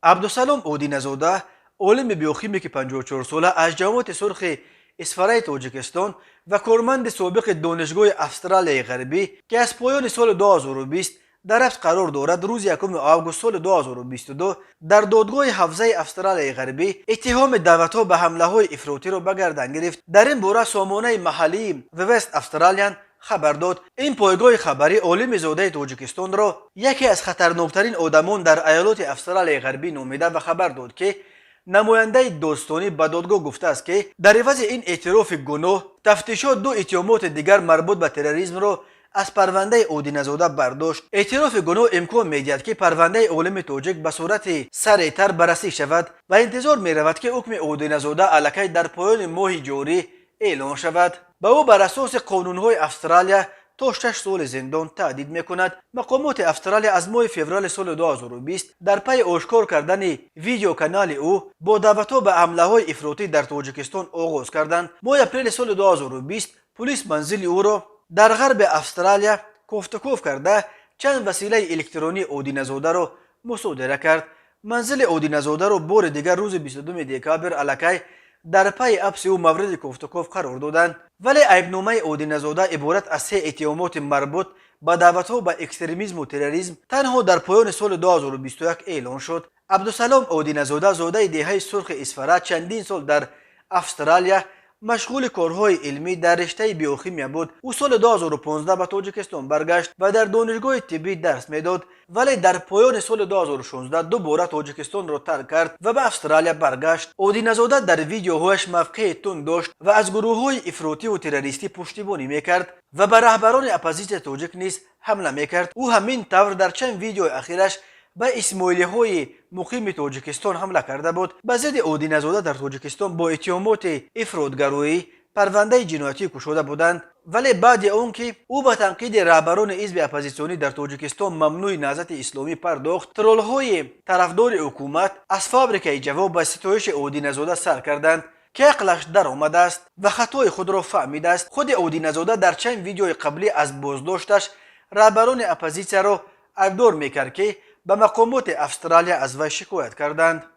عبدالسلام اودینزاده عالم بیوخیمیک 54 ساله از جامعه سرخ اسفرای تاجیکستان و کارمند سابق دانشگاه استرالیای غربی که از پایان سال 2020 در حبس قرار دارد روز 1 آگوست سال 2022 در دادگاه حفظه استرالیای غربی اتهام دعوتها به حمله های افراطی را به گردن گرفت. در این باره سامانه محلی وست استرالیان خبر داد این پایگاه خبری عالم زاده تاجیکستان را یکی از خطرناکترین آدمان در ایالات استرالیای غربی نامیده و خبر داد که نماینده داستانی به دادگاه گفته است که در عوض این اعتراف گناه تفتیشات 2 اتهامات دیگر مربوط به تروریسم را از پرونده اودینزاده برداشت. اعتراف گناه امکان می‌دهد که پرونده عالم تاجیک به صورت سریعتر بررسی شود و انتظار می‌رود که حکم اودینزاده الکی در پایان ماه جاری اعلان شود. به او بر اساس قانون‌های استرالیا تا 6 سال زندان تهدید می‌کند. مقامات استرالیا از ماه فوریه سال 2020 در پی آشکار کردن ویدیو کانال او با دعوت‌ها به حمله‌های افراطی در تاجیکستان آغاز کردند. ماه اپریل سال 2020 پلیس منزل او را در غرب استرالیا کوفتکوف کرده چند وسیله الکترونی اودینزاده را مصادره کرد. منزل اودینزاده را بار دیگر روز 22 دکامبر الکی در پی حبس او مورد کوفتکوف قرار دادند، ولی عیبنامه اودینزاده عبارت از 3 اتهامات مربوط به دعوت‌ها به اکستریمیسم و تروریسم تنها در پایان سال 2021 اعلان شد. عبدالسلام اودینزاده زاده دهه سرخ اسفره چندین سال در استرالیا مشغول کارهای علمی در رشته بیوخیمیا بود. او سال 2015 به تاجیکستان برگشت و در دانشگاه طبی درس میداد، ولی در پایان سال 2016 دوباره تاجیکستان را ترک کرد و به استرالیا برگشت. اودینزاده در ویدیوهایش موقع تند داشت و از گروه‌های افراطی و تروریستی پشتیبانی میکرد و به رهبران اپوزیسیون تاجیک نیز حمله میکرد. او همین طور در چند ویدیو اخیرش به اسماعیلی‌های مقیم تاجیکستان حمله کرده بود. به ضد اودینزاده در تاجیکستان با اتهامات افراطگرایی پرونده جنایتی گشوده بودند، ولی بعد آنکه او به تنقید رهبران حزب اپوزیسیونی در تاجیکستان ممنوع نهضت اسلامی پرداخت، ترول‌های طرفدار حکومت از فابریکه جواب به ستایش اودینزاده سر کردند که عقلش در آمده است و خطای خود را فهمیده است. خود اودینزاده در چند ویدیوی قبلی از بازداشتش رهبران اپوزیسیون را ادعا میکرد که به مقامات استرالیا از وی شکایت کردند.